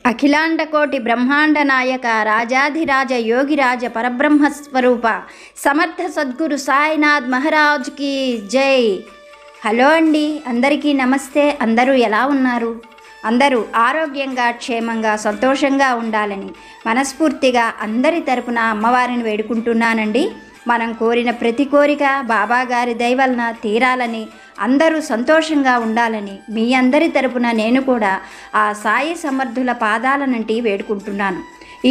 అఖిలాండకోటి బ్రహ్మాండ నాయక రాజాధిరాజ యోగిరాజ పరబ్రహ్మస్వరూప సమర్థ సద్గురు సాయినాథ్ మహారాజ్కి జై. హలో అండి, అందరికీ నమస్తే. అందరూ ఎలా ఉన్నారు? అందరూ ఆరోగ్యంగా, క్షేమంగా, సంతోషంగా ఉండాలని మనస్ఫూర్తిగా అందరి తరపున అమ్మవారిని వేడుకుంటున్నానండి. మనం కోరిన ప్రతి కోరిక బాబాగారి దయ వలన తీరాలని, అందరూ సంతోషంగా ఉండాలని మీ అందరి తరపున నేను కూడా ఆ సాయి సమర్థుల పాదాలనంటి వేడుకుంటున్నాను.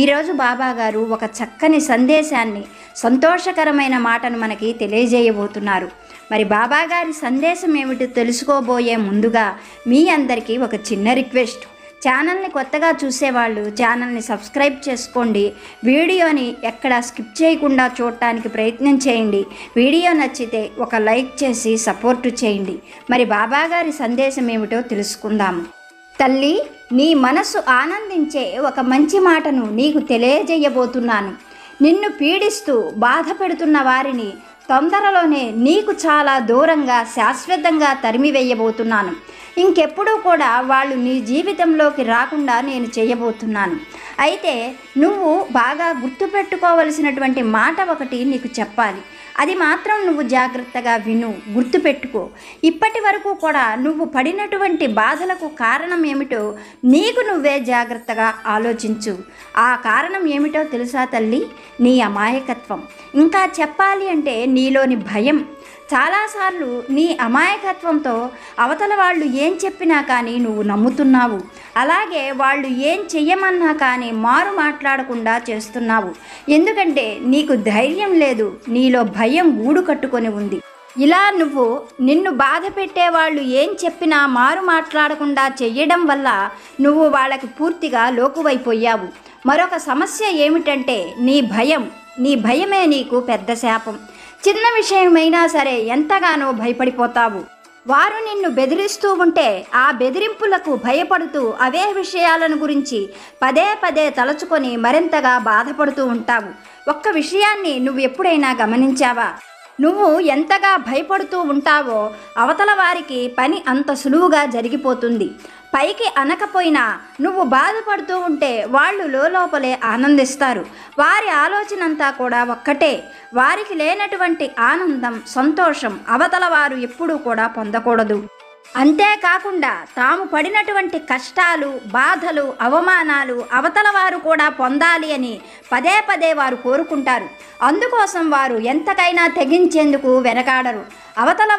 ఈరోజు బాబాగారు ఒక చక్కని సందేశాన్ని, సంతోషకరమైన మాటను మనకి తెలియజేయబోతున్నారు. మరి బాబాగారి సందేశం ఏమిటో తెలుసుకోబోయే ముందుగా మీ అందరికీ ఒక చిన్న రిక్వెస్ట్. ఛానల్ని కొత్తగా చూసేవాళ్ళు ఛానల్ని సబ్స్క్రైబ్ చేసుకోండి. వీడియోని ఎక్కడా స్కిప్ చేయకుండా చూడటానికి ప్రయత్నం చేయండి. వీడియో నచ్చితే ఒక లైక్ చేసి సపోర్టు చేయండి. మరి బాబాగారి సందేశం ఏమిటో తెలుసుకుందాము. తల్లి, నీ మనసు ఆనందించే ఒక మంచి మాటను నీకు తెలియజేయబోతున్నాను. నిన్ను పీడిస్తూ బాధ పెడుతున్న వారిని తొందరలోనే నీకు చాలా దూరంగా శాశ్వతంగా తరిమివేయబోతున్నాను. ఇంకెప్పుడూ కూడా వాళ్ళు నీ జీవితంలోకి రాకుండా నేను చేయబోతున్నాను. అయితే నువ్వు బాగా గుర్తుపెట్టుకోవలసినటువంటి మాట ఒకటి నీకు చెప్పాలి. అది మాత్రం నువ్వు జాగ్రత్తగా విను, గుర్తుపెట్టుకో. ఇప్పటి వరకు కూడా నువ్వు పడినటువంటి బాధలకు కారణం ఏమిటో నీకు నువ్వే జాగ్రత్తగా ఆలోచించు. ఆ కారణం ఏమిటో తెలుసా తల్లి? నీ అమాయకత్వం. ఇంకా చెప్పాలి అంటే నీలోని భయం. చాలాసార్లు నీ అమాయకత్వంతో అవతల వాళ్ళు ఏం చెప్పినా కానీ నువ్వు నమ్ముతున్నావు. అలాగే వాళ్ళు ఏం చెయ్యమన్నా కానీ మారు మాట్లాడకుండా చేస్తున్నావు. ఎందుకంటే నీకు ధైర్యం లేదు, నీలో భయం గూడు కట్టుకొని ఉంది. ఇలా నిన్ను బాధ పెట్టేవాళ్ళు ఏం చెప్పినా మారు మాట్లాడకుండా చెయ్యడం వల్ల నువ్వు వాళ్ళకి పూర్తిగా లోకువైపోయావు. మరొక సమస్య ఏమిటంటే నీ భయమే నీకు పెద్ద శాపం. చిన్న విషయమైనా సరే ఎంతగానో భయపడిపోతావు. వారు నిన్ను బెదిరిస్తూ ఉంటే ఆ బెదిరింపులకు భయపడుతూ అవే విషయాలను గురించి పదే పదే తలుచుకొని మరింతగా బాధపడుతూ ఉంటావు. ఒక్క విషయాన్ని నువ్వు ఎప్పుడైనా గమనించావా? నువ్వు ఎంతగా భయపడుతూ ఉంటావో అవతల వారికి పని అంత సులువుగా జరిగిపోతుంది. పైకి అనకపోయినా నువ్వు బాధపడుతూ ఉంటే వాళ్ళు లోపలే ఆనందిస్తారు. వారి ఆలోచన అంతా కూడా ఒక్కటే. వారికి లేనటువంటి ఆనందం, సంతోషం అవతల వారు ఎప్పుడూ కూడా పొందకూడదు. అంతేకాకుండా తాము పడినటువంటి కష్టాలు, బాధలు, అవమానాలు అవతల వారు కూడా పొందాలి అని పదే పదే వారు కోరుకుంటారు. అందుకోసం వారు ఎంతకైనా తెగించేందుకు వెనకాడరు. అవతల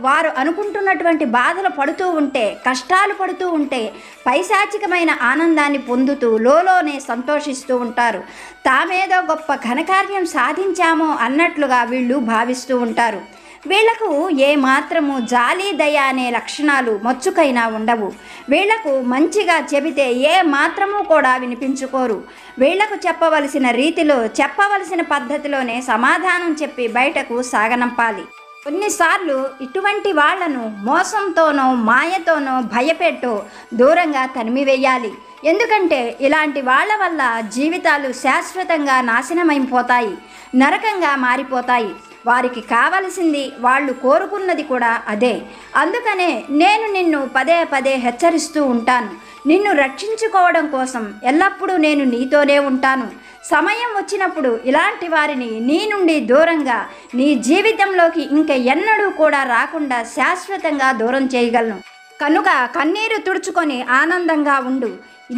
వారు అనుకుంటున్నటువంటి బాధలు పడుతూ ఉంటే, కష్టాలు పడుతూ ఉంటే పైశాచికమైన ఆనందాన్ని పొందుతూ లోనే సంతోషిస్తూ ఉంటారు. తామేదో గొప్ప ఘనకార్యం సాధించామో అన్నట్లుగా వీళ్ళు భావిస్తూ ఉంటారు. వీళ్లకు ఏమాత్రము జాలి, దయ అనే లక్షణాలు మచ్చుకైనా ఉండవు. వీళ్లకు మంచిగా చెబితే ఏ మాత్రము కూడా వినిపించుకోరు. వీళ్లకు చెప్పవలసిన రీతిలో, చెప్పవలసిన పద్ధతిలోనే సమాధానం చెప్పి బయటకు సాగనంపాలి. కొన్నిసార్లు ఇటువంటి వాళ్లను మోసంతోనో, మాయతోనో, భయపెట్టో దూరంగా తరిమివేయాలి. ఎందుకంటే ఇలాంటి వాళ్ళ వల్ల జీవితాలు శాశ్వతంగా నాశనమైపోతాయి, నరకంగా మారిపోతాయి. వారికి కావలసింది, వాళ్ళు కోరుకున్నది కూడా అదే. అందుకనే నేను నిన్ను పదే పదే హెచ్చరిస్తూ ఉంటాను. నిన్ను రక్షించుకోవడం కోసం ఎల్లప్పుడూ నేను నీతోనే ఉంటాను. సమయం వచ్చినప్పుడు ఇలాంటి వారిని నీ నుండి దూరంగా, నీ జీవితంలోకి ఇంక ఎన్నడూ కూడా రాకుండా శాశ్వతంగా దూరం చేయగలను. కనుక కన్నీరు తుడుచుకొని ఆనందంగా ఉండు.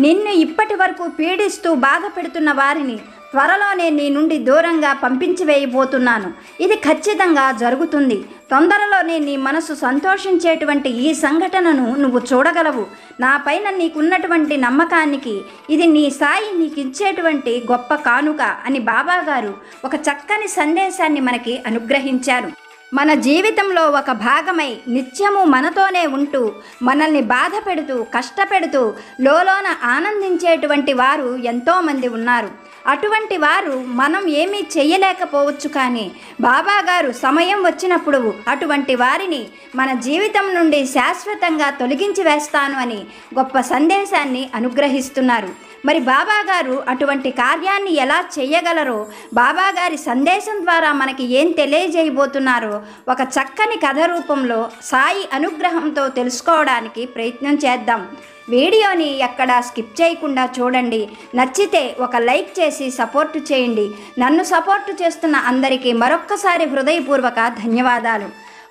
నిన్ను ఇప్పటి వరకు పీడిస్తూ బాధ పెడుతున్న వారిని త్వరలోనే నీ నుండి దూరంగా పంపించి వేయబోతున్నాను. ఇది ఖచ్చితంగా జరుగుతుంది. తొందరలోనే నీ మనసు సంతోషించేటువంటి ఈ సంఘటనను నువ్వు చూడగలవు. నా పైన నీకున్నటువంటి నమ్మకానికి ఇది నీ సాయి నీకు ఇచ్చేటువంటి గొప్ప కానుక అని బాబాగారు ఒక చక్కని సందేశాన్ని మనకి అనుగ్రహించారు. మన జీవితంలో ఒక భాగమై నిత్యము మనతోనే ఉంటూ మనల్ని బాధ పెడుతూ, కష్టపెడుతూ లోన ఆనందించేటువంటి వారు ఎంతోమంది ఉన్నారు. అటువంటి వారు మనం ఏమీ చెయ్యలేకపోవచ్చు. కానీ బాబాగారు సమయం వచ్చినప్పుడు అటువంటి వారిని మన జీవితం నుండి శాశ్వతంగా తొలగించి వేస్తాను అని గొప్ప సందేశాన్ని అనుగ్రహిస్తున్నారు. మరి బాబాగారు అటువంటి కార్యాన్ని ఎలా చేయగలరో, బాబాగారి సందేశం ద్వారా మనకి ఏం తెలియజేయబోతున్నారో ఒక చక్కని కథ రూపంలో సాయి అనుగ్రహంతో తెలుసుకోవడానికి ప్రయత్నం చేద్దాం. వీడియోని ఎక్కడా స్కిప్ చేయకుండా చూడండి. నచ్చితే ఒక లైక్ చేసి సపోర్టు చేయండి. నన్ను సపోర్టు చేస్తున్న అందరికీ మరొక్కసారి హృదయపూర్వక ధన్యవాదాలు.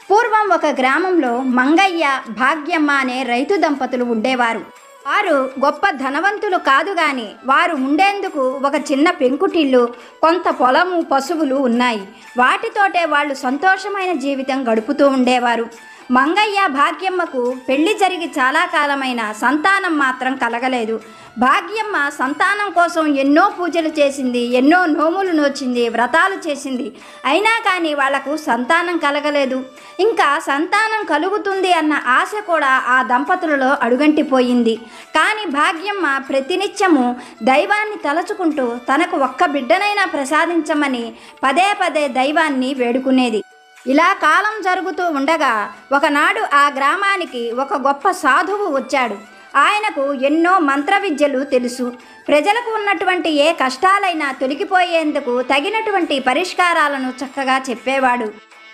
పూర్వం ఒక గ్రామంలో మంగయ్య, భాగ్యమ్మ అనే రైతు దంపతులు ఉండేవారు. వారు గొప్ప ధనవంతులు కాదు గాని వారు ఉండేందుకు ఒక చిన్న పెంకుటిల్లు, కొంత పొలము, పశువులు ఉన్నాయి. వాటితోటే వాళ్ళు సంతోషమైన జీవితం గడుపుతూ ఉండేవారు. మంగయ్య, భాగ్యమ్మకు పెళ్లి జరిగి చాలా కాలమైన సంతానం మాత్రం కలగలేదు. భాగ్యమ్మ సంతానం కోసం ఎన్నో పూజలు చేసింది, ఎన్నో నోములు నోచింది, వ్రతాలు చేసింది. అయినా కానీ వాళ్లకు సంతానం కలగలేదు. ఇంకా సంతానం కలుగుతుంది అన్న ఆశ కూడా ఆ దంపతులలో అడుగంటిపోయింది. కానీ భాగ్యమ్మ ప్రతినిత్యము దైవాన్ని తలచుకుంటూ తనకు ఒక్క బిడ్డనైనా ప్రసాదించమని పదే పదే దైవాన్ని వేడుకునేది. ఇలా కాలం జరుగుతూ ఉండగా ఒకనాడు ఆ గ్రామానికి ఒక గొప్ప సాధువు వచ్చాడు. ఆయనకు ఎన్నో మంత్ర విద్యలు తెలుసు. ప్రజలకు ఉన్నటువంటి ఏ కష్టాలైనా తొలగిపోయేందుకు తగినటువంటి పరిష్కారాలను చక్కగా చెప్పేవాడు.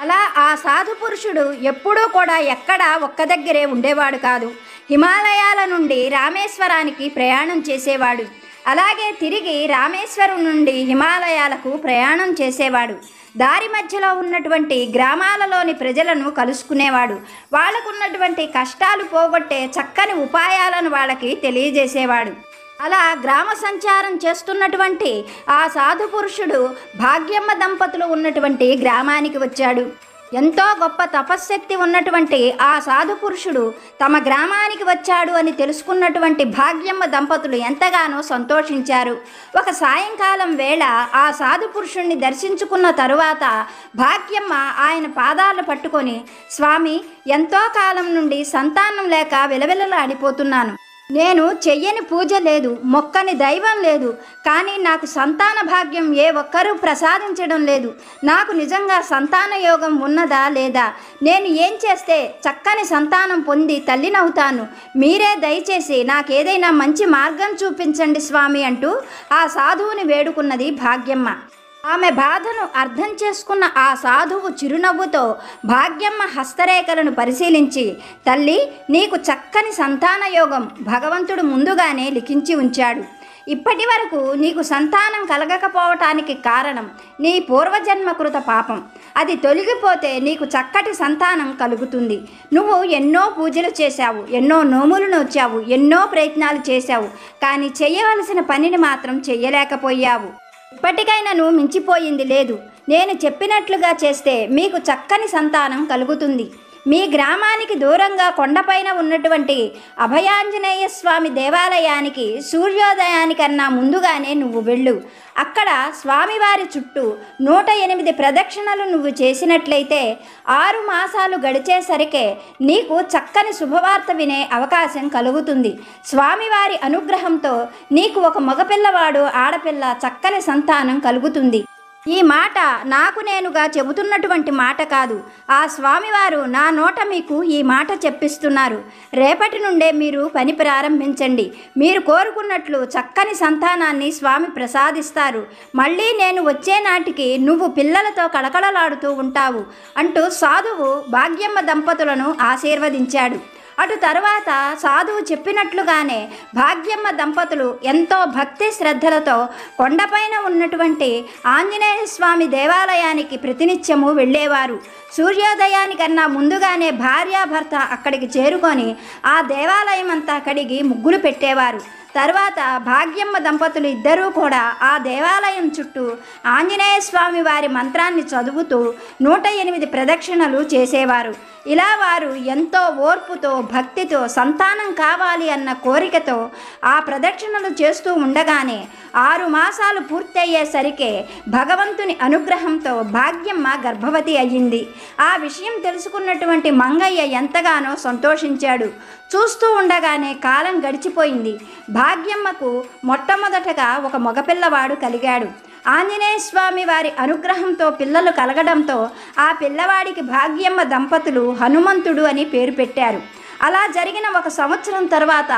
అలా ఆ సాధు పురుషుడు ఎప్పుడూ కూడా ఎక్కడా ఒక్క దగ్గరే ఉండేవాడు కాదు. హిమాలయాల నుండి రామేశ్వరానికి ప్రయాణం చేసేవాడు. అలాగే తిరిగి రామేశ్వరం నుండి హిమాలయాలకు ప్రయాణం చేసేవాడు. దారి మధ్యలో ఉన్నటువంటి గ్రామాలలోని ప్రజలను కలుసుకునేవాడు. వాళ్ళకున్నటువంటి కష్టాలు పోగొట్టే చక్కని ఉపాయాలను వాళ్ళకి తెలియజేసేవాడు. అలా గ్రామ సంచారం చేస్తున్నటువంటి ఆ సాధు పురుషుడు భాగ్యమ్మ దంపతులు ఉన్నటువంటి గ్రామానికి వచ్చాడు. ఎంతో గొప్ప తపశ్శక్తి ఉన్నటువంటి ఆ సాధు పురుషుడు తమ గ్రామానికి వచ్చాడు అని తెలుసుకున్నటువంటి భాగ్యమ్మ దంపతులు ఎంతగానో సంతోషించారు. ఒక సాయంకాలం వేళ ఆ సాధు పురుషుణ్ణి దర్శించుకున్న తరువాత భాగ్యమ్మ ఆయన పాదాలు పట్టుకొని, స్వామి, ఎంతో కాలం నుండి సంతానం లేక విలవిలలాడిపోతున్నాను. నేను చెయ్యని పూజ లేదు, మొక్కని దైవం లేదు, కానీ నాకు సంతాన భాగ్యం ఏ ఒక్కరూ ప్రసాదించడం లేదు. నాకు నిజంగా సంతాన యోగం ఉన్నదా లేదా? నేను ఏం చేస్తే చక్కని సంతానం పొంది తల్లినవుతాను? మీరే దయచేసి నాకేదైనా మంచి మార్గం చూపించండి స్వామి అంటూ ఆ సాధువుని వేడుకున్నది భాగ్యమ్మ. ఆమె బాధను అర్థం చేసుకున్న ఆ సాధువు చిరునవ్వుతో భాగ్యమ్మ హస్తరేఖలను పరిశీలించి, తల్లి, నీకు చక్కని సంతాన యోగం భగవంతుడు ముందుగానే లిఖించి ఉంచాడు. ఇప్పటి వరకు నీకు సంతానం కలగకపోవటానికి కారణం నీ పూర్వజన్మకృత పాపం. అది తొలగిపోతే నీకు చక్కటి సంతానం కలుగుతుంది. నువ్వు ఎన్నో పూజలు చేశావు, ఎన్నో నోములు నోచావు, ఎన్నో ప్రయత్నాలు చేశావు, కానీ చేయవలసిన పనిని మాత్రం చెయ్యలేకపోయావు. ఇప్పటికైనా నువ్వు మించిపోయింది లేదు. నేను చెప్పినట్లుగా చేస్తే మీకు చక్కని సంతానం కలుగుతుంది. మీ గ్రామానికి దూరంగా కొండపైన ఉన్నటువంటి అభయాంజనేయ స్వామి దేవాలయానికి సూర్యోదయానికన్నా ముందుగానే నువ్వు వెళ్ళు. అక్కడ స్వామివారి చుట్టూ 108 ప్రదక్షిణలు నువ్వు చేసినట్లయితే 6 మాసాలు గడిచేసరికే నీకు చక్కని శుభవార్త వినే అవకాశం కలుగుతుంది. స్వామివారి అనుగ్రహంతో నీకు ఒక మగపిల్లవాడు, ఆడపిల్ల, చక్కని సంతానం కలుగుతుంది. ఈ మాట నాకు నేనుగా చెబుతున్నటువంటి మాట కాదు. ఆ స్వామివారు నా నోట మీకు ఈ మాట చెప్పిస్తున్నారు. రేపటి నుండే మీరు పని ప్రారంభించండి. మీరు కోరుకున్నట్లు చక్కని సంతానాన్ని స్వామి ప్రసాదిస్తారు. మళ్ళీ నేను వచ్చే నాటికి నువ్వు పిల్లలతో కళకళలాడుతూ ఉంటావు అంటూ సాధువు భాగ్యమ్మ దంపతులను ఆశీర్వదించాడు. అటు తర్వాత సాధువు చెప్పినట్లుగానే భాగ్యమ్మ దంపతులు ఎంతో భక్తి శ్రద్ధలతో కొండపైన ఉన్నటువంటి ఆంజనేయ స్వామి దేవాలయానికి ప్రతినిత్యము వెళ్ళేవారు. సూర్యోదయానికన్నా ముందుగానే భార్యాభర్త అక్కడికి చేరుకొని ఆ దేవాలయం అంతా కడిగి ముగ్గులు పెట్టేవారు. తర్వాత భాగ్యమ్మ దంపతులు ఇద్దరూ కూడా ఆ దేవాలయం చుట్టూ ఆంజనేయ స్వామి వారి మంత్రాన్ని చదువుతూ 108 ప్రదక్షిణలు చేసేవారు. ఇలా వారు ఎంతో ఓర్పుతో, భక్తితో, సంతానం కావాలి అన్న కోరికతో ఆ ప్రదక్షిణలు చేస్తూ ఉండగానే 6 మాసాలు పూర్తయ్యేసరికే భగవంతుని అనుగ్రహంతో భాగ్యమ్మ గర్భవతి అయ్యింది. ఆ విషయం తెలుసుకున్నటువంటి మంగయ్య ఎంతగానో సంతోషించాడు. చూస్తూ ఉండగానే కాలం గడిచిపోయింది. భాగ్యమ్మకు మొట్టమొదటగా ఒక మగపిల్లవాడు కలిగాడు. ఆంజనేయ స్వామి వారి అనుగ్రహంతో పిల్లలు కలగడంతో ఆ పిల్లవాడికి భాగ్యమ్మ దంపతులు హనుమంతుడు అని పేరు పెట్టారు. అలా జరిగిన 1 సంవత్సరం తర్వాత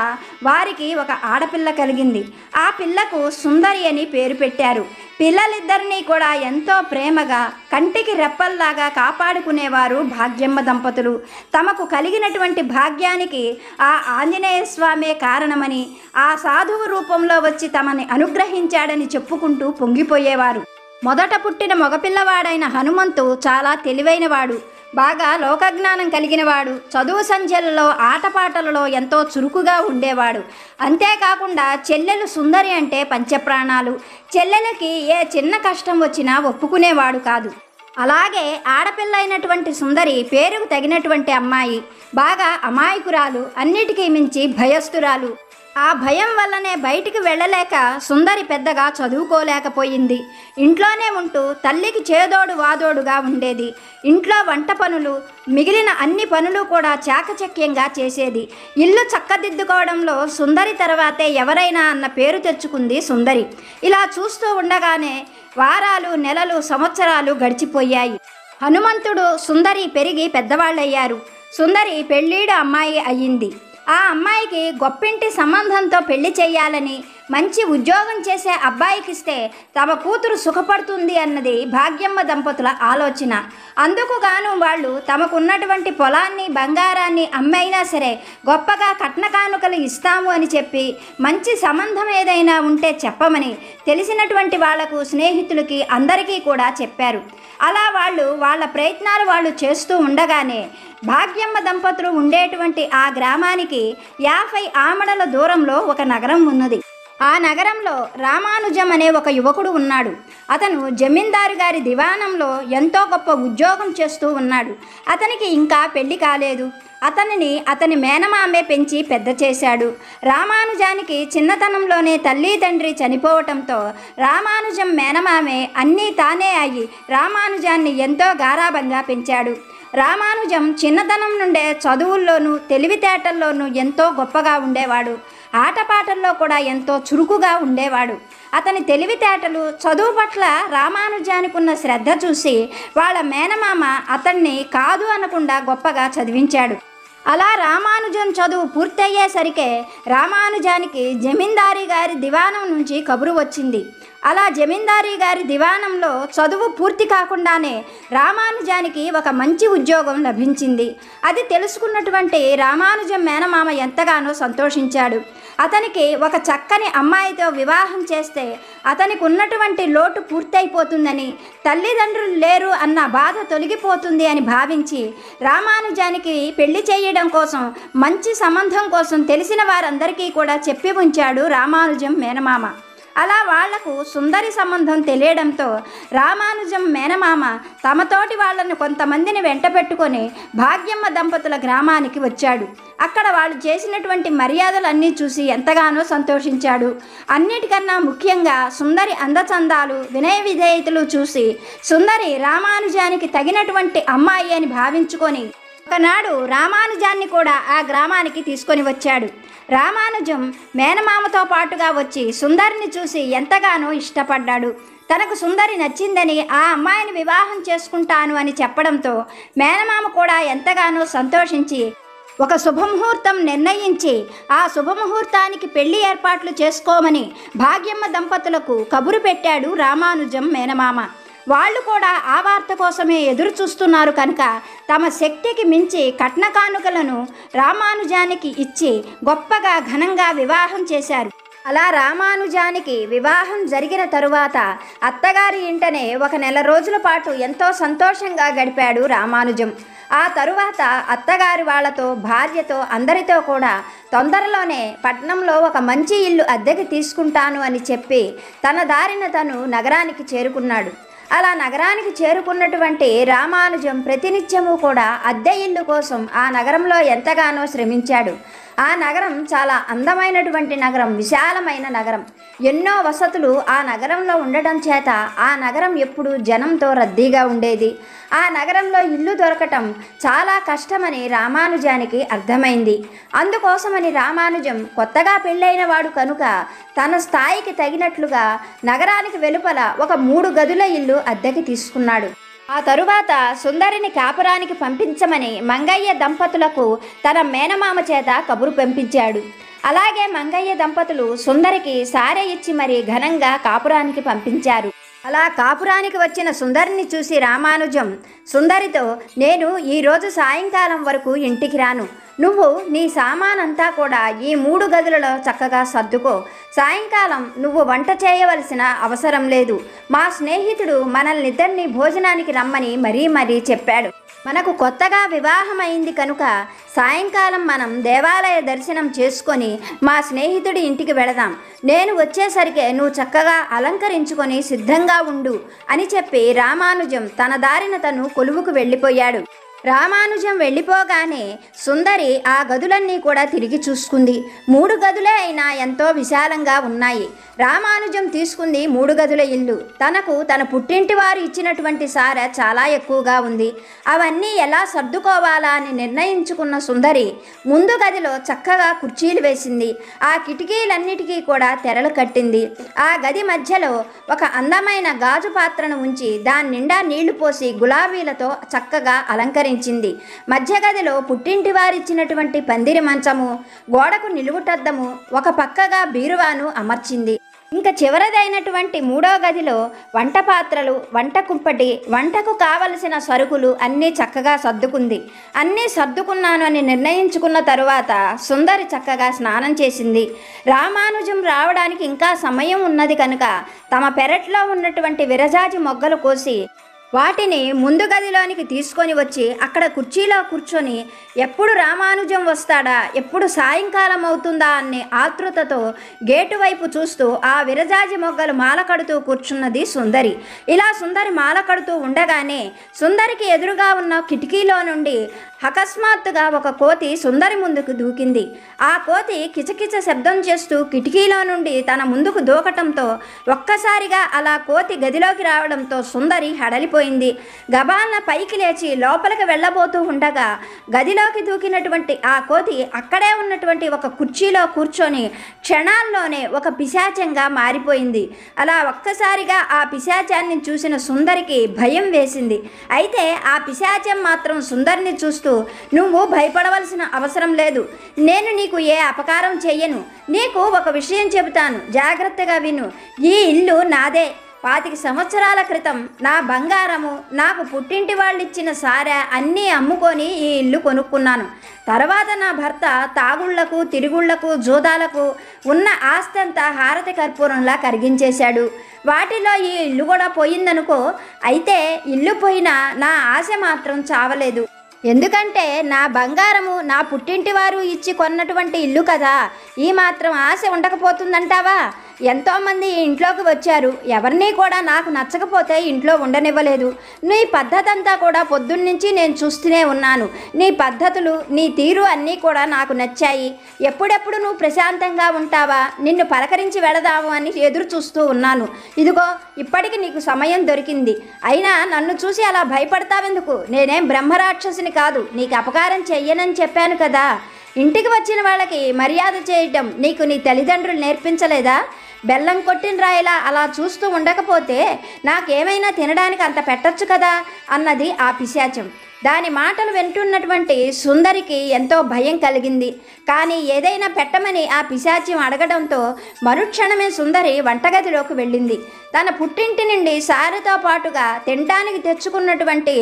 వారికి ఒక ఆడపిల్ల కలిగింది. ఆ పిల్లకు సుందరి అని పేరు పెట్టారు. పిల్లలిద్దరినీ కూడా ఎంతో ప్రేమగా కంటికి రెప్పల్లాగా కాపాడుకునేవారు భాగ్యమ్మ దంపతులు. తమకు కలిగినటువంటి భాగ్యానికి ఆ ఆంజనేయ స్వామే కారణమని, ఆ సాధువు రూపంలో వచ్చి తమని అనుగ్రహించాడని చెప్పుకుంటూ పొంగిపోయేవారు. మొదట పుట్టిన మగపిల్లవాడైన హనుమంతు చాలా తెలివైనవాడు, బాగా లోకజ్ఞానం కలిగినవాడు. చదువు సంధ్యలలో ఆటపాటలలో ఎంతో చురుకుగా ఉండేవాడు. అంతేకాకుండా చెల్లెలు సుందరి అంటే పంచప్రాణాలు. చెల్లెలకి ఏ చిన్న కష్టం వచ్చినా ఒప్పుకునేవాడు కాదు. అలాగే ఆడపిల్ల అయినటువంటి సుందరి పేరుకు తగినటువంటి అమ్మాయి, బాగా అమాయకురాలు, అన్నిటికీ మించి భయస్థురాలు. ఆ భయం వల్లనే బయటికి వెళ్ళలేక సుందరి పెద్దగా చదువుకోలేకపోయింది. ఇంట్లోనే ఉంటూ తల్లికి చేదోడు వాదోడుగా ఉండేది. ఇంట్లో వంట పనులు, మిగిలిన అన్ని పనులు కూడా చాకచక్యంగా చేసేది. ఇల్లు చక్కదిద్దుకోవడంలో సుందరి తర్వాతే ఎవరైనా అన్న పేరు తెచ్చుకుంది సుందరి. ఇలా చూస్తూ ఉండగానే వారాలు, నెలలు, సంవత్సరాలు గడిచిపోయాయి. హనుమంతుడు, సుందరి పెరిగి పెద్దవాళ్ళయ్యారు. సుందరి పెళ్ళీడు అమ్మాయి అయ్యింది. ఆ అమ్మాయికి గొప్పింటి సంబంధంతో పెళ్లి చేయాలని, మంచి ఉద్యోగం చేసే అబ్బాయికిస్తే తమ కూతురు సుఖపడుతుంది అన్నది భాగ్యమ్మ దంపతుల ఆలోచన. అందుకు గాను వాళ్ళు తమకున్నటువంటి పొలాన్ని, బంగారాన్ని అమ్మైనా సరే గొప్పగా కట్న కానుకలు ఇస్తాము అని చెప్పి, మంచి సంబంధం ఏదైనా ఉంటే చెప్పమని తెలిసినటువంటి వాళ్లకు, స్నేహితులకి అందరికీ కూడా చెప్పారు. అలా వాళ్ళ ప్రయత్నాలు వాళ్ళు చేస్తూ ఉండగానే భాగ్యమ్మ దంపతులు ఉండేటువంటి ఆ గ్రామానికి 50 ఆమడల దూరంలో ఒక నగరం ఉన్నది. ఆ నగరంలో రామానుజం అనే ఒక యువకుడు ఉన్నాడు. అతను జమీందారు గారి దివాణంలో ఎంతో గొప్ప ఉద్యోగం చేస్తూ ఉన్నాడు. అతనికి ఇంకా పెళ్లి కాలేదు. అతని మేనమామే పెంచి పెద్ద చేశాడు. రామానుజానికి చిన్నతనంలోనే తల్లి తండ్రి చనిపోవటంతో రామానుజం మేనమామే అన్నీ తానే అయ్యి రామానుజాన్ని ఎంతో గారాబంగా పెంచాడు. రామానుజం చిన్నతనం నుండే చదువుల్లోనూ తెలివితేటల్లోనూ ఎంతో గొప్పగా ఉండేవాడు. ఆటపాటల్లో కూడా ఎంతో చురుకుగా ఉండేవాడు. అతని తెలివితేటలు, చదువు పట్ల రామానుజానికి ఉన్న శ్రద్ధ చూసి వాళ్ళ మేనమామ అతన్ని కాదు అనకుండా గొప్పగా చదివించాడు. అలా రామానుజం చదువు పూర్తయ్యేసరికే రామానుజానికి జమీందారీ గారి దివాణం నుంచి కబురు వచ్చింది. అలా జమీందారీ గారి దివాణంలో చదువు పూర్తి కాకుండానే రామానుజానికి ఒక మంచి ఉద్యోగం లభించింది. అది తెలుసుకున్నటువంటి రామానుజం మేనమామ ఎంతగానో సంతోషించాడు. అతనికి ఒక చక్కని అమ్మాయితో వివాహం చేస్తే అతనికి ఉన్నటువంటి లోటు పూర్తయిపోతుందని, తల్లిదండ్రులు లేరు అన్న బాధ తొలగిపోతుంది అని భావించి రామానుజానికి పెళ్లి చేయడం కోసం, మంచి సంబంధం కోసం తెలిసిన వారందరికీ కూడా చెప్పి ఉంచాడు రామానుజం మేనమామ. అలా వాళ్లకు సుందరి సంబంధం తెలియడంతో రామానుజం మేనమామ తమతోటి వాళ్ళను కొంతమందిని వెంట పెట్టుకొని భాగ్యమ్మ దంపతుల గ్రామానికి వచ్చాడు. అక్కడ వాళ్ళు చేసినటువంటి మర్యాదలన్నీ చూసి ఎంతగానో సంతోషించాడు. అన్నిటికన్నా ముఖ్యంగా సుందరి అందచందాలు, వినయ విధేయతలు చూసి సుందరి రామానుజానికి తగినటువంటి అమ్మాయి అని భావించుకొని ఒకనాడు రామానుజాన్ని కూడా ఆ గ్రామానికి తీసుకొని వచ్చాడు. రామానుజం మేనమామతో పాటుగా వచ్చి సుందరిని చూసి ఎంతగానో ఇష్టపడ్డాడు. తనకు సుందరి నచ్చిందని, ఆ అమ్మాయిని వివాహం చేసుకుంటాను అని చెప్పడంతో మేనమామ కూడా ఎంతగానో సంతోషించి ఒక శుభముహూర్తం నిర్ణయించి ఆ శుభముహూర్తానికి పెళ్లి ఏర్పాట్లు చేసుకోమని భాగ్యమ్మ దంపతులకు కబురు పెట్టాడు రామానుజం మేనమామ. వాళ్ళు కూడా ఆ వార్త కోసమే ఎదురు చూస్తున్నారు కనుక తమ శక్తికి మించి కట్న కానుకలను రామానుజానికి ఇచ్చి గొప్పగా ఘనంగా వివాహం చేశారు. అలా రామానుజానికి వివాహం జరిగిన తరువాత అత్తగారి ఇంటనే 1 నెల రోజుల పాటు ఎంతో సంతోషంగా గడిపాడు రామానుజం. ఆ తరువాత అత్తగారి వాళ్లతో, భార్యతో, అందరితో కూడా తొందరలోనే పట్నంలో ఒక మంచి ఇల్లు అద్దెకి తీసుకుంటాను అని చెప్పి తన దారిన తను నగరానికి చేరుకున్నాడు. అలా నగరానికి చేరుకున్నటువంటి రామానుజం ప్రతినిత్యము కూడా అద్దె ఇల్లు కోసం ఆ నగరంలో ఎంతగానో శ్రమించాడు. ఆ నగరం చాలా అందమైనటువంటి నగరం, విశాలమైన నగరం. ఎన్నో వసతులు ఆ నగరంలో ఉండటం చేత ఆ నగరం ఎప్పుడూ జనంతో రద్దీగా ఉండేది. ఆ నగరంలో ఇల్లు దొరకటం చాలా కష్టమని రామానుజానికి అర్థమైంది. అందుకోసమని రామానుజం కొత్తగా పెళ్ళైన వాడు కనుక తన స్థాయికి తగినట్లుగా నగరానికి వెలుపల ఒక 3 గదుల ఇల్లు అద్దెకి తీసుకున్నాడు. ఆ తరువాత సుందరిని కాపురానికి పంపించమని మంగయ్య దంపతులకు తన మేనమామ చేత కబురు పంపించాడు. అలాగే మంగయ్య దంపతులు సుందరికి సారె ఇచ్చి మరీ ఘనంగా కాపురానికి పంపించారు. అలా కాపురానికి వచ్చిన సుందరిని చూసి రామానుజం సుందరితో, నేను ఈరోజు సాయంకాలం వరకు ఇంటికి రాను. నువ్వు నీ సామానంతా కూడా ఈ 3 గదులలో చక్కగా సర్దుకో. సాయంకాలం నువ్వు వంట చేయవలసిన అవసరం లేదు. మా స్నేహితుడు మనల్నిద్దరినీ భోజనానికి రమ్మని మరీ చెప్పాడు. మనకు కొత్తగా వివాహమైంది కనుక సాయంకాలం మనం దేవాలయ దర్శనం చేసుకొని మా స్నేహితుడి ఇంటికి వెళదాం. నేను వచ్చేసరికి నువ్వు చక్కగా అలంకరించుకొని సిద్ధంగా ఉండు అని చెప్పి రామానుజం తన దారిన తను కొలువుకు వెళ్ళిపోయాడు. రామానుజం వెళ్ళిపోగానే సుందరి ఆ గదులన్నీ కూడా తిరిగి చూసుకుంది. 3 గదులే అయినా ఎంతో విశాలంగా ఉన్నాయి. రామానుజం తీసుకుంది 3 గదుల ఇల్లు. తనకు తన పుట్టింటి వారు ఇచ్చినటువంటి సారె చాలా ఎక్కువగా ఉంది. అవన్నీ ఎలా సర్దుకోవాలా అని నిర్ణయించుకున్న సుందరి ముందు గదిలో చక్కగా కుర్చీలు వేసింది. ఆ కిటికీలన్నిటికీ కూడా తెరలు కట్టింది. ఆ గది మధ్యలో ఒక అందమైన గాజు పాత్రను ఉంచి దాని నిండా నీళ్లు పోసి గులాబీలతో చక్కగా అలంకరించింది. మధ్య గదిలో పుట్టింటి వారిచ్చినటువంటి పందిరి మంచము, గోడకు నిలువుటద్దము, ఒక పక్కగా బీరువాను అమర్చింది. ఇంకా చివరిదైనటువంటి 3వ గదిలో వంట పాత్రలు, వంట కుంపటి, వంటకు కావలసిన సరుకులు అన్నీ చక్కగా సర్దుకుంది. అన్నీ సర్దుకున్నాను అని నిర్ణయించుకున్న తరువాత సుందరి చక్కగా స్నానం చేసింది. రామానుజం రావడానికి ఇంకా సమయం ఉన్నది కనుక తమ పెరట్లో ఉన్నటువంటి విరజాజి మొగ్గలు కోసి వాటిని ముందు గదిలోనికి తీసుకొని వచ్చి అక్కడ కుర్చీలో కూర్చొని ఎప్పుడు రామానుజం వస్తాడా, ఎప్పుడు సాయంకాలం అవుతుందా అనే ఆతృతతో గేటు వైపు చూస్తూ ఆ విరజాజి మొగ్గలు మాల కడుతూ కూర్చున్నది సుందరి. ఇలా సుందరి మాల కడుతూ ఉండగానే సుందరికి ఎదురుగా ఉన్న కిటికీలో నుండి అకస్మాత్తుగా ఒక కోతి సుందరి ముందుకు దూకింది. ఆ కోతి కిచకిచ శబ్దం చేస్తూ కిటికీలో నుండి తన ముందుకు దూకటంతో ఒక్కసారిగా అలా కోతి గదిలోకి రావడంతో సుందరి హడలిపోయింది. గబాలన పైకి లేచి లోపలికి వెళ్ళబోతూ ఉండగా గదిలోకి దూకినటువంటి ఆ కోతి అక్కడే ఉన్నటువంటి ఒక కుర్చీలో కూర్చొని క్షణాల్లోనే ఒక పిశాచంగా మారిపోయింది. అలా ఒక్కసారిగా ఆ పిశాచాన్ని చూసిన సుందరికి భయం వేసింది. అయితే ఆ పిశాచం మాత్రం సుందరిని చూస్తూ, నువ్వు భయపడవలసిన అవసరం లేదు, నేను నీకు ఏ అపకారం చెయ్యను, నీకు ఒక విషయం చెబుతాను, జాగ్రత్తగా విను. ఈ ఇల్లు నాదే. 25 సంవత్సరాల క్రితం నా బంగారము, నాకు పుట్టింటి వాళ్ళు ఇచ్చిన సారె అన్నీ అమ్ముకొని ఈ ఇల్లు కొనుక్కున్నాను. తర్వాత నా భర్త తాగుళ్లకు, తిరుగుళ్లకు, జూదాలకు ఉన్న ఆస్తి అంతా హారతి కర్పూరంలా కరిగించేశాడు. వాటిలో ఈ ఇల్లు కూడా పోయిందనుకో. అయితే ఇల్లు పోయినా నా ఆశ మాత్రం చావలేదు. ఎందుకంటే నా బంగారము నా పుట్టింటి వారు ఇచ్చి కొన్నటువంటి ఇల్లు కదా, ఈ మాత్రం ఆశ ఉండకపోతుందంటావా? ఎంతోమంది ఈ ఇంట్లోకి వచ్చారు, ఎవరినీ కూడా నాకు నచ్చకపోతే ఇంట్లో ఉండనివ్వలేదు. నీ పద్ధతి అంతా కూడా పొద్దున్నుంచి నేను చూస్తూనే ఉన్నాను. నీ పద్ధతులు, నీ తీరు అన్నీ కూడా నాకు నచ్చాయి. ఎప్పుడెప్పుడు నువ్వు ప్రశాంతంగా ఉంటావా, నిన్ను పలకరించి వెళదాము అని ఎదురు చూస్తూ ఉన్నాను. ఇదిగో ఇప్పటికి నీకు సమయం దొరికింది. అయినా నన్ను చూసి అలా భయపడతావెందుకు? నేనేం బ్రహ్మరాక్షసిని కాదు, నీకు అపకారం చెయ్యనని చెప్పాను కదా. ఇంటికి వచ్చిన వాళ్ళకి మర్యాద చేయటం నీకు నీ తల్లిదండ్రులు నేర్పించలేదా? బెల్లం కొట్టిన రాయిలా అలా చూస్తూ ఉండకపోతే నాకేమైనా తినడానికి అంత పెట్టచ్చు కదా అన్నది ఆ పిశాచం. దాని మాటలు వింటున్నటువంటి సుందరికి ఎంతో భయం కలిగింది. కానీ ఏదైనా పెట్టమని ఆ పిశాచ్యం అడగడంతో మరుక్షణమే సుందరి వంటగదిలోకి వెళ్ళింది. తన పుట్టింటి నుండి సారెతో పాటుగా తినడానికి తెచ్చుకున్నటువంటి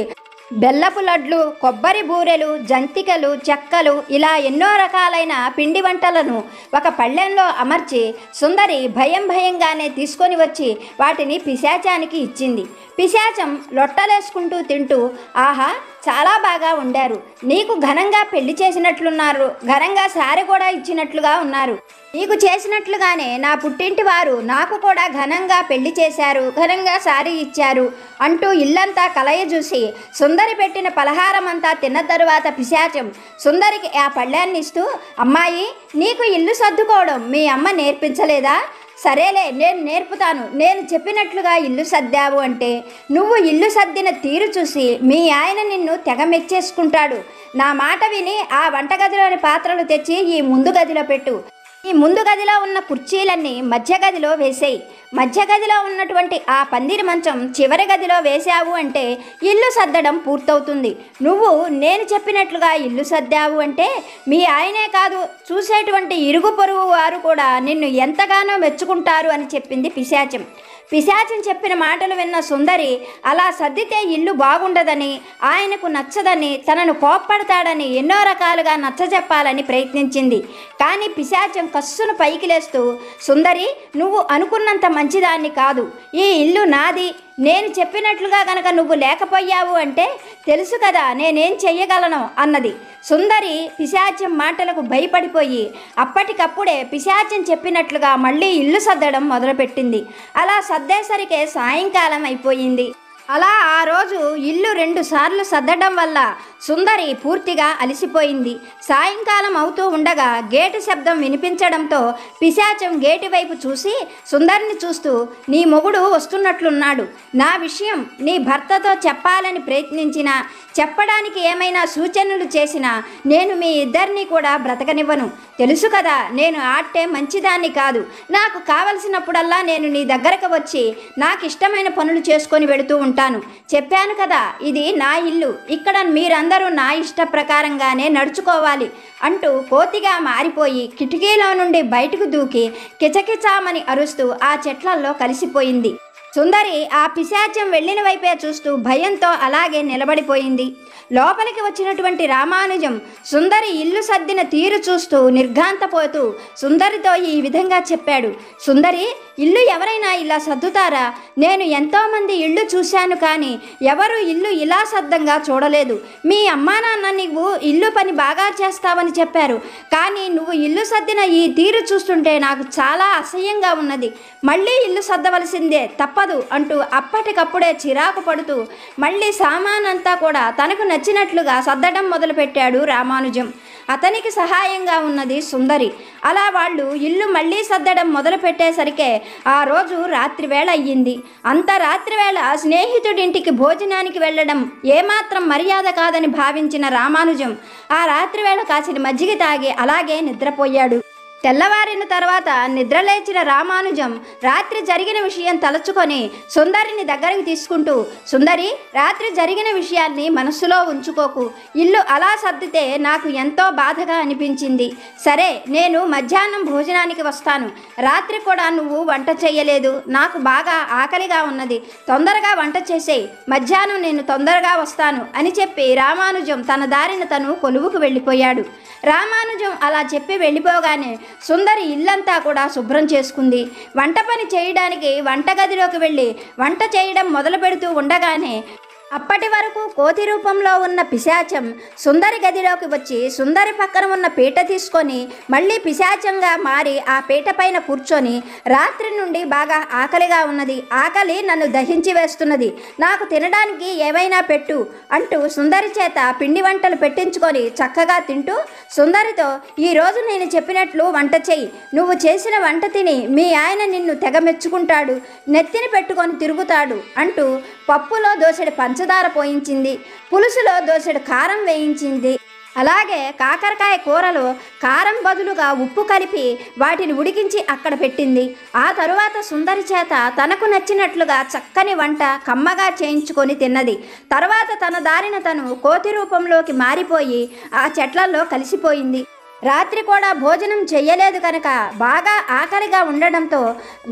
బెల్లపు లడ్లు, కొబ్బరి బూరెలు, జంతికలు, చెక్కలు ఇలా ఎన్నో రకాలైన పిండి వంటలను ఒక పళ్ళెంలో అమర్చి సుందరి భయంగానే తీసుకొని వచ్చి వాటిని పిశాచానికి ఇచ్చింది. పిశాచం లొట్టలేసుకుంటూ తింటూ, ఆహా చాలా బాగా ఉండారు, నీకు ఘనంగా పెళ్లి చేసినట్లున్నారు, ఘనంగా సారె కూడా ఇచ్చినట్లుగా ఉన్నారు, నీకు చేసినట్లుగానే నా పుట్టింటి వారు నాకు కూడా ఘనంగా పెళ్లి చేశారు, ఘనంగా సారీ ఇచ్చారు అంటూ ఇల్లంతా కలయజూసి సుందరి పెట్టిన పలహారం అంతా తిన్న తరువాత పిశాచం సుందరికి ఆ పళ్ళాన్ని ఇస్తూ, అమ్మాయి నీకు ఇల్లు సర్దుకోవడం మీ అమ్మ నేర్పించలేదా? సరేలే నేను నేర్పుతాను, నేను చెప్పినట్లుగా ఇల్లు సర్దావు అంటే నువ్వు ఇల్లు సర్దిన తీరు చూసి మీ ఆయన నిన్ను తెగ మెచ్చేసుకుంటాడు. నా మాట విని ఆ వంటగదిలోని పాత్రలు తెచ్చి ఈ ముందు గదిలో పెట్టు. ఈ ముందు గదిలో ఉన్న కుర్చీలన్నీ మధ్య గదిలో వేసేయి. మధ్య గదిలో ఉన్నటువంటి ఆ పందిరి మంచం చివరి గదిలో వేశావు అంటే ఇల్లు సర్దడం పూర్తవుతుంది. నువ్వు నేను చెప్పినట్లుగా ఇల్లు సర్దావు అంటే మీ ఆయనే కాదు, చూసేటువంటి ఇరుగు పొరుగు వారు కూడా నిన్ను ఎంతగానో మెచ్చుకుంటారు అని చెప్పింది పిశాచం. పిశాచం చెప్పిన మాటలు విన్న సుందరి అలా సర్దితే ఇల్లు బాగుండదని, ఆయనకు నచ్చదని, తనను కోప్పడతాడని ఎన్నో రకాలుగా నచ్చజెప్పాలని ప్రయత్నించింది. కానీ పిశాచం కస్సును పైకి లేస్తూ, సుందరి, నువ్వు అనుకున్నంత మంచిదాన్ని కాదు, ఈ ఇల్లు నాది. నేను చెప్పినట్లుగా గనక నువ్వు లేకపోయావు అంటే తెలుసు కదా నేనేం చెయ్యగలను అన్నది. సుందరి పిశాచం మాటలకు భయపడిపోయి అప్పటికప్పుడే పిశాచం చెప్పినట్లుగా మళ్ళీ ఇల్లు సర్దడం మొదలుపెట్టింది. అలా సర్దేసరికే సాయంకాలం అయిపోయింది. అలా ఆ రోజు ఇల్లు 2 సార్లు సర్దడం వల్ల సుందరి పూర్తిగా అలసిపోయింది. సాయంకాలం అవుతూ ఉండగా గేటు శబ్దం వినిపించడంతో పిశాచం గేటు వైపు చూసి సుందరిని చూస్తూ, నీ మొగుడు వస్తున్నట్లున్నాడు. నా విషయం నీ భర్తతో చెప్పాలని ప్రయత్నించినా, చెప్పడానికి ఏమైనా సూచనలు చేసినా నేను మీ ఇద్దరిని కూడా బ్రతకనివ్వను. తెలుసు కదా నేను ఆట్టే మంచిదాన్ని కాదు. నాకు కావలసినప్పుడల్లా నేను నీ దగ్గరకు వచ్చి నాకు ఇష్టమైన పనులు చేసుకొని వెళుతూ ఉంటాను. చెప్పాను కదా ఇది నా ఇల్లు, ఇక్కడ మీరందరూ నా ఇష్ట ప్రకారంగానే నడుచుకోవాలి అంటూ కోతిగా మారిపోయి కిటికీలో నుండి బయటకు దూకి కిచకిచామని అరుస్తూ ఆ చెట్లల్లో కలిసిపోయింది. సుందరి ఆ పిశాచం వెళ్ళిన వైపే చూస్తూ భయంతో అలాగే నిలబడిపోయింది. లోపలికి వచ్చినటువంటి రామానుజం సుందరి ఇల్లు సర్దిన తీరు చూస్తూ నిర్ఘాంతపోతూ సుందరితో ఈ విధంగా చెప్పాడు. సుందరి, ఇల్లు ఎవరైనా ఇలా సర్దుతారా? నేను ఎంతోమంది ఇల్లు చూశాను, కానీ ఎవరు ఇల్లు ఇలా సర్దంగా చూడలేదు. మీ అమ్మా నాన్న నువ్వు ఇల్లు పని బాగా చేస్తావని చెప్పారు, కానీ నువ్వు ఇల్లు సర్దిన ఈ తీరు చూస్తుంటే నాకు చాలా అసహ్యంగా ఉన్నది. మళ్ళీ ఇల్లు సర్దవలసిందే, తప్పదు అంటూ అప్పటికప్పుడే చిరాకు పడుతూ మళ్ళీ సామానంతా కూడా తనకు నచ్చినట్లుగా సర్దడం మొదలుపెట్టాడు రామానుజం. అతనికి సహాయంగా ఉన్నది సుందరి. అలా వాళ్ళు ఇల్లు మళ్ళీ సర్దడం మొదలు పెట్టేసరికే ఆ రోజు రాత్రివేళ అయ్యింది. అంత రాత్రివేళ స్నేహితుడింటికి భోజనానికి వెళ్ళడం ఏమాత్రం మర్యాద కాదని భావించిన రామానుజం ఆ రాత్రివేళ కాసిన మజ్జిగ తాగి అలాగే నిద్రపోయాడు. తెల్లవారిన తర్వాత నిద్రలేచిన రామానుజం రాత్రి జరిగిన విషయం తలుచుకొని సుందరిని దగ్గరికి తీసుకుంటూ, సుందరి, రాత్రి జరిగిన విషయాన్ని మనస్సులో ఉంచుకోకు. ఇల్లు అలా సర్దితే నాకు ఎంతో బాధగా అనిపించింది. సరే, నేను మధ్యాహ్నం భోజనానికి వస్తాను. రాత్రి కూడా నువ్వు వంట చేయలేదు, నాకు బాగా ఆకలిగా ఉన్నది. తొందరగా వంట చేసేయి, మధ్యాహ్నం నేను తొందరగా వస్తాను అని చెప్పి రామానుజం తన దారిన తను కొలువుకు వెళ్ళిపోయాడు. రామానుజం అలా చెప్పి వెళ్ళిపోగానే సుందరి ఇల్లంతా కూడా శుభ్రం చేసుకుంది. వంట పని చేయడానికి వంటగదిలోకి వెళ్ళి వంట చేయడం మొదలు పెడుతూ ఉండగానే అప్పటి వరకు కోతి రూపంలో ఉన్న పిశాచం సుందరి గదిలోకి వచ్చి సుందరి పక్కన ఉన్న పీట తీసుకొని మళ్ళీ పిశాచంగా మారి ఆ పీట పైన కూర్చొని, రాత్రి నుండి బాగా ఆకలిగా ఉన్నది, ఆకలి నన్ను దహించి వేస్తున్నది, నాకు తినడానికి ఏమైనా పెట్టు అంటూ సుందరి చేత పిండి వంటలు పెట్టించుకొని చక్కగా తింటూ సుందరితో, ఈరోజు నేను చెప్పినట్లు వంట చెయ్యి, నువ్వు చేసిన వంట తిని మీ ఆయన నిన్ను తెగ మెచ్చుకుంటాడు, నెత్తిని పెట్టుకొని తిరుగుతాడు అంటూ పప్పులో దోసెడు పంచదార పోయించింది, పులుసులో దోసెడు కారం వేయించింది. అలాగే కాకరకాయ కూరలో కారం బదులుగా ఉప్పు కలిపి వాటిని ఉడికించి అక్కడ పెట్టింది. ఆ తరువాత సుందరి చేత తనకు నచ్చినట్లుగా చక్కని వంట కమ్మగా చేయించుకొని తిన్నది. తర్వాత తన దారిన తను కోతి రూపంలోకి మారిపోయి ఆ చెట్లలో కలిసిపోయింది. రాత్రి కూడా భోజనం చెయ్యలేదు కనుక బాగా ఆకలిగా ఉండడంతో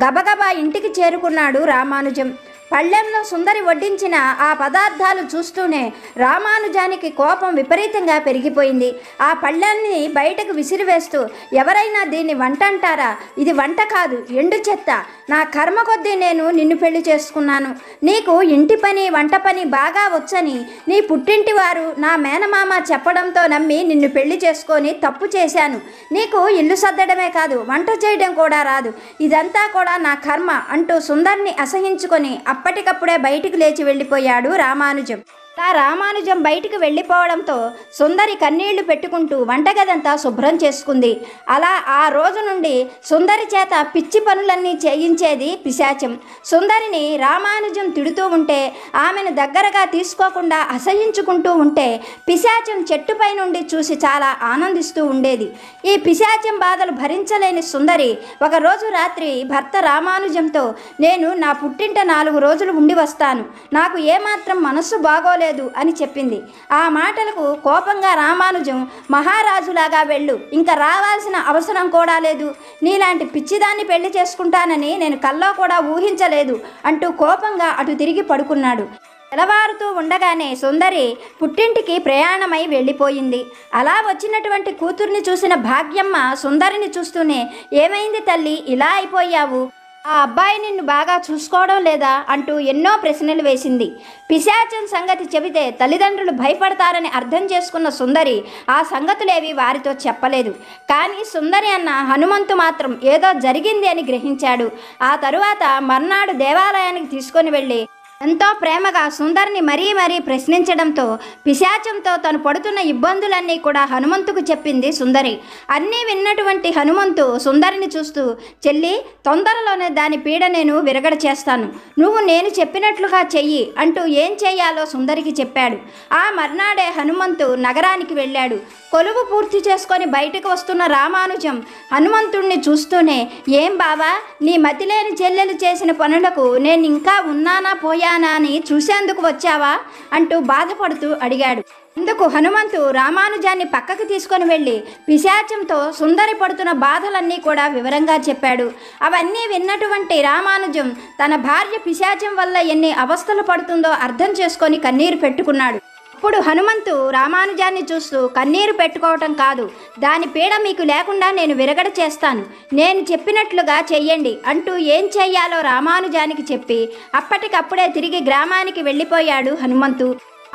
గబగబా ఇంటికి చేరుకున్నాడు రామానుజం. పళ్ళెంలో సుందరి వడ్డించిన ఆ పదార్థాలు చూస్తూనే రామానుజానికి కోపం విపరీతంగా పెరిగిపోయింది. ఆ పళ్ళెల్ని బయటకు విసిరివేస్తూ, ఎవరైనా దీన్ని వంట అంటారా? ఇది వంట కాదు, ఎండు చెత్త. నా కర్మ కొద్దీ నేను నిన్ను పెళ్లి చేసుకున్నాను. నీకు ఇంటి పని వంట పని బాగా వచ్చని నీ పుట్టింటి వారు నా మేనమామ చెప్పడంతో నమ్మి నిన్ను పెళ్లి చేసుకొని తప్పు చేశాను. నీకు ఇల్లు సర్దడమే కాదు, వంట చేయడం కూడా రాదు. ఇదంతా కూడా నా కర్మ అంటూ సుందరిని అసహించుకొని అప్పటికప్పుడే బయటికి లేచి వెళ్ళిపోయాడు రామానుజం. అలా రామానుజం బయటికి వెళ్ళిపోవడంతో సుందరి కన్నీళ్లు పెట్టుకుంటూ వంటగదంతా శుభ్రం చేసుకుంది. అలా ఆ రోజు నుండి సుందరి చేత పిచ్చి పనులన్నీ చేయించేది పిశాచం. సుందరిని రామానుజం తిడుతూ ఉంటే, ఆమెను దగ్గరగా తీసుకోకుండా అసహించుకుంటూ ఉంటే పిశాచం చెట్టుపై నుండి చూసి చాలా ఆనందిస్తూ ఉండేది. ఈ పిశాచం బాధలు భరించలేని సుందరి ఒకరోజు రాత్రి భర్త రామానుజంతో, నేను నా పుట్టింట 4 రోజులు ఉండి వస్తాను, నాకు ఏమాత్రం మనస్సు బాగోలేదు అని చెప్పింది. ఆ మాటలకు కోపంగా రామానుజం, మహారాజులాగా వెళ్ళు, ఇంకా రావాల్సిన అవసరం కూడా లేదు, నీలాంటి పిచ్చిదాన్ని పెళ్లి చేసుకుంటానని నేను కల్లో కూడా ఊహించలేదు అంటూ కోపంగా అటు తిరిగి పడుకున్నాడు. తెల్లవారుతూ ఉండగానే సుందరి పుట్టింటికి ప్రయాణమై వెళ్ళిపోయింది. అలా వచ్చినటువంటి కూతుర్ని చూసిన భాగ్యమ్మ సుందరిని చూస్తూనే, ఏమైంది తల్లి, ఇలా అయిపోయావు, ఆ అబ్బాయి నిన్ను బాగా చూసుకోవడం లేదా అంటూ ఎన్నో ప్రశ్నలు వేసింది. పిశాచం సంగతి చెబితే తల్లిదండ్రులు భయపడతారని అర్థం చేసుకున్న సుందరి ఆ సంగతులేవి వారితో చెప్పలేదు. కానీ సుందరి అన్న హనుమంతు మాత్రం ఏదో జరిగింది అని గ్రహించాడు. ఆ తరువాత మర్నాడు దేవాలయానికి తీసుకొని వెళ్ళి ఎంతో ప్రేమగా సుందరిని మరీ ప్రశ్నించడంతో పిశాచంతో తను పడుతున్న ఇబ్బందులన్నీ కూడా హనుమంతుకు చెప్పింది సుందరి. అన్నీ విన్నటువంటి హనుమంతు సుందరిని చూస్తూ, చెల్లి, తొందరలోనే దాని పీడ నేను విరగడ చేస్తాను, నువ్వు నేను చెప్పినట్లుగా చెయ్యి అంటూ ఏం చేయాలో సుందరికి చెప్పాడు. ఆ మర్నాడే హనుమంతు నగరానికి వెళ్ళాడు. కొలువు పూర్తి చేసుకొని బయటకు వస్తున్న రామానుజం హనుమంతుణ్ణి చూస్తూనే, ఏం బావా, నీ మతిలేని చెల్లెలు చేసిన పనులకు నేను ఇంకా ఉన్నానా పోయానా అని చూసేందుకు వచ్చావా అంటూ బాధపడుతూ అడిగాడు. అందుకు హనుమంతు రామానుజాన్ని పక్కకు తీసుకొని వెళ్ళి పిశాచంతో సుందరి పడుతున్న బాధలన్నీ కూడా వివరంగా చెప్పాడు. అవన్నీ విన్నటువంటి రామానుజం తన భార్య పిశాచం వల్ల ఎన్ని అవస్థలు పడుతుందో అర్థం చేసుకొని కన్నీరు పెట్టుకున్నాడు. అప్పుడు హనుమంతు రామానుజాన్ని చూస్తూ, కన్నీరు పెట్టుకోవటం కాదు, దాని పీడ మీకు లేకుండా నేను విరగడ చేస్తాను, నేను చెప్పినట్లుగా చెయ్యండి అంటూ ఏం చెయ్యాలో రామానుజానికి చెప్పి అప్పటికప్పుడే తిరిగి గ్రామానికి వెళ్ళిపోయాడు హనుమంతు.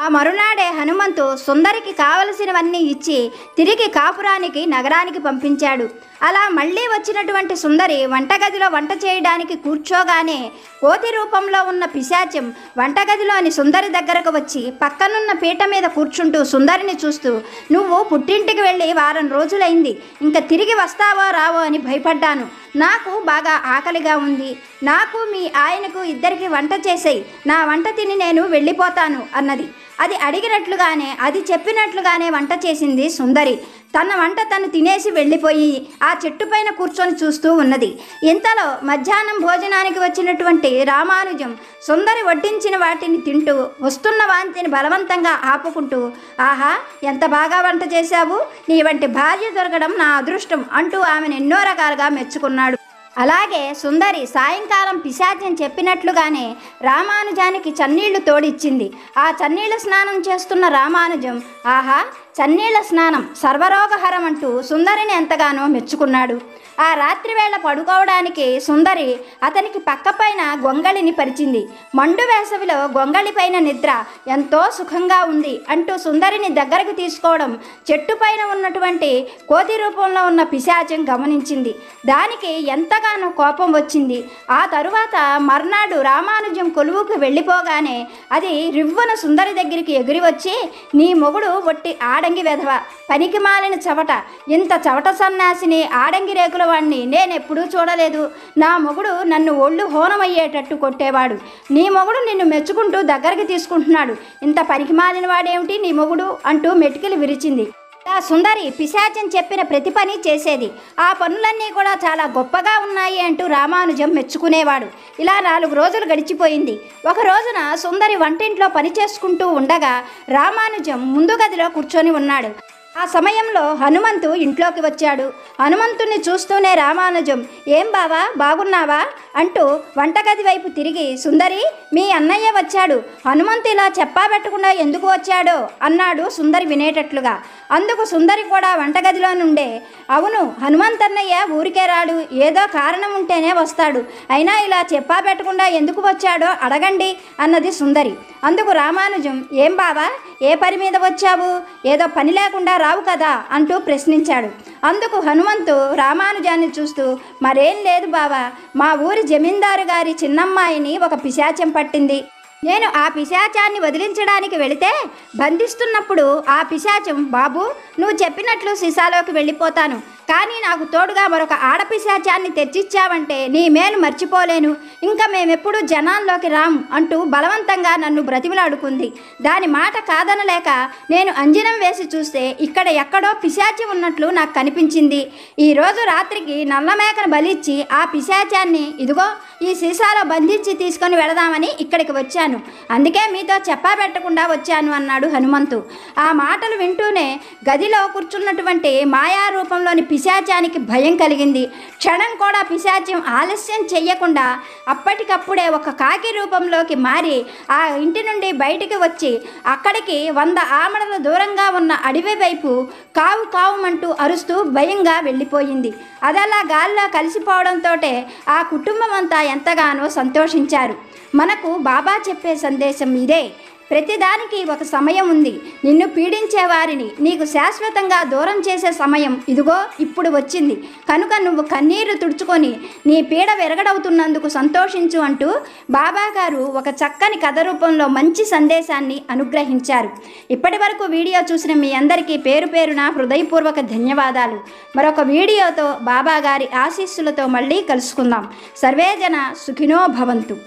ఆ మరునాడే హనుమంతు సుందరికి కావలసినవన్నీ ఇచ్చి తిరిగి కాపురానికి నగరానికి పంపించాడు. అలా మళ్ళీ వచ్చినటువంటి సుందరి వంటగదిలో వంట చేయడానికి కూర్చోగానే కోతి రూపంలో ఉన్న పిశాచం వంటగదిలోని సుందరి దగ్గరకు వచ్చి పక్కనున్న పీట మీద కూర్చుంటూ సుందరిని చూస్తూ, నువ్వు పుట్టింటికి వెళ్ళి వారం రోజులైంది, ఇంకా తిరిగి వస్తావో రావో అని భయపడ్డాను, నాకు బాగా ఆకలిగా ఉంది, నాకు మీ ఆయనకు ఇద్దరికి వంట చేసేయి, నా వంట తిని నేను వెళ్ళిపోతాను అన్నది. అది అడిగినట్లుగానే అది చెప్పినట్లుగానే వంట చేసింది సుందరి. తన వంట తను తినేసి వెళ్ళిపోయి ఆ చెట్టు పైన కూర్చొని చూస్తూ ఉన్నది. ఇంతలో మధ్యాహ్నం భోజనానికి వచ్చినటువంటి రామానుజం సుందరి వడ్డించిన వాటిని తింటూ వస్తున్న వాంతిని బలవంతంగా ఆపుకుంటూ, ఆహా, ఎంత బాగా వంట చేశావు, నీ వంటి భార్య దొరకడం నా అదృష్టం అంటూ ఆమెను ఎన్నో రకాలుగా మెచ్చుకున్నాడు. అలాగే సుందరి సాయంకాలం పిశాచం చెప్పినట్లుగానే రామానుజానికి చన్నీళ్లు తోడిచ్చింది. ఆ చన్నీళ్ల స్నానం చేస్తున్న రామానుజం, ఆహా, చన్నీళ్ల స్నానం సర్వరోగహరం అంటూ సుందరిని ఎంతగానో మెచ్చుకున్నాడు. ఆ రాత్రి వేళ పడుకోవడానికి సుందరి అతనికి పక్కపైన గొంగళిని పరిచింది. మండు వేసవిలో గొంగళిపైన నిద్ర ఎంతో సుఖంగా ఉంది అంటూ సుందరిని దగ్గరకు తీసుకోవడం చెట్టు పైన ఉన్నటువంటి కోతి రూపంలో ఉన్న పిశాచం గమనించింది. దానికి ఎంతగానో కోపం వచ్చింది. ఆ తరువాత మర్నాడు రామానుజం కొలువుకు వెళ్ళిపోగానే అది రివ్వున సుందరి దగ్గరికి ఎగిరి వచ్చి, నీ మొగుడు ఒట్టి ఆడంగి వెధవ, పనికి మాలిన చవట, ఇంత చవట సన్నాసిని ఆడంగి రేకుల వాడిని నేనెప్పుడూ చూడలేదు, నా మొగుడు నన్ను ఒళ్ళు హోనమయ్యేటట్టు కొట్టేవాడు, నీ మొగుడు నిన్ను మెచ్చుకుంటూ దగ్గరికి తీసుకుంటున్నాడు, ఇంత పనికి మాలిన వాడేమిటి నీ మొగుడు అంటూ మెటికలు విరిచింది. ఆ సుందరి పిశాచం చెప్పిన ప్రతి పని చేసేది. ఆ పనులన్నీ కూడా చాలా గొప్పగా ఉన్నాయి అంటూ రామానుజం మెచ్చుకునేవాడు. ఇలా 4 రోజులు గడిచిపోయింది. ఒక రోజున సుందరి వంటింట్లో పని చేసుకుంటూ ఉండగా రామానుజం ముందు గదిలో కూర్చొని ఉన్నాడు. ఆ సమయంలో హనుమంతు ఇంట్లోకి వచ్చాడు. హనుమంతుని చూస్తూనే రామానుజం, ఏం బావా, బాగున్నావా అంటూ వంటగది వైపు తిరిగి, సుందరి, మీ అన్నయ్య వచ్చాడు, హనుమంతు ఇలా చెప్పాబెట్టకుండా ఎందుకు వచ్చాడో అన్నాడు సుందరి వినేటట్లుగా. అందుకు సుందరి కూడా వంటగదిలో నుండే, అవును, హనుమంతన్నయ్య ఊరికే రాడు, ఏదో కారణం ఉంటేనే వస్తాడు, అయినా ఇలా చెప్పాబెట్టకుండా ఎందుకు వచ్చాడో అడగండి అన్నది సుందరి. అందుకు రామానుజం, ఏం బావా, ఏ పని మీద వచ్చావు, ఏదో పని లేకుండా రావు కదా అంటూ ప్రశ్నించాడు. అందుకు హనుమంతు రామానుజాన్ని చూస్తూ, మరేం లేదు బావా, మా ఊరి జమీందారు గారి చిన్నమ్మాయిని ఒక పిశాచం పట్టింది, నేను ఆ పిశాచాన్ని వదిలించడానికి వెళితే బంధిస్తున్నప్పుడు ఆ పిశాచం, బాబు నువ్వు చెప్పినట్లు సీసాలోకి వెళ్ళిపోతాను, కానీ నాకు తోడుగా మరొక ఆడపిశాచాన్ని తెచ్చిచ్చావంటే నీ మేలు మర్చిపోలేను, ఇంకా మేమెప్పుడు జనాల్లోకి రాము అంటూ బలవంతంగా నన్ను బ్రతిమలాడుకుంది. దాని మాట కాదనలేక నేను అంజనం వేసి చూస్తే ఇక్కడ ఎక్కడో పిశాచి ఉన్నట్లు నాకు కనిపించింది. ఈరోజు రాత్రికి నల్లమేకను బలిచ్చి ఆ పిశాచాన్ని ఇదిగో ఈ సీసాలో బంధించి తీసుకొని వెళదామని ఇక్కడికి వచ్చాను, అందుకే మీతో చెప్పాబెట్టకుండా వచ్చాను అన్నాడు హనుమంతు. ఆ మాటలు వింటూనే గదిలో కూర్చున్నటువంటి మాయారూపంలోని పిశాచానికి భయం కలిగింది. క్షణం కూడా పిశాచ్యం ఆలస్యం చెయ్యకుండా అప్పటికప్పుడే ఒక కాకి రూపంలోకి మారి ఆ ఇంటి నుండి బయటికి వచ్చి అక్కడికి 100 ఆమడల దూరంగా ఉన్న అడవి వైపు కావు కావుమంటూ అరుస్తూ భయంగా వెళ్ళిపోయింది. అదలా గాల్లో కలిసిపోవడంతో ఆ కుటుంబం అంతా ఎంతగానో సంతోషించారు. మనకు బాబా చెప్పే సందేశం ఇదే, ప్రతిదానికి ఒక సమయం ఉంది. నిన్ను పీడించే వారిని నీకు శాశ్వతంగా దూరం చేసే సమయం ఇదిగో ఇప్పుడు వచ్చింది, కనుక నువ్వు కన్నీరు తుడుచుకొని నీ పీడ విరగడవుతున్నందుకు సంతోషించు అంటూ బాబా గారు ఒక చక్కని కథ రూపంలో మంచి సందేశాన్ని అనుగ్రహించారు. ఇప్పటి వరకు వీడియో చూసిన మీ అందరికీ పేరు పేరున హృదయపూర్వక ధన్యవాదాలు. మరొక వీడియోతో బాబా గారి ఆశీస్సులతో మళ్ళీ కలుసుకుందాం. సర్వేజన సుఖినో భవంతు.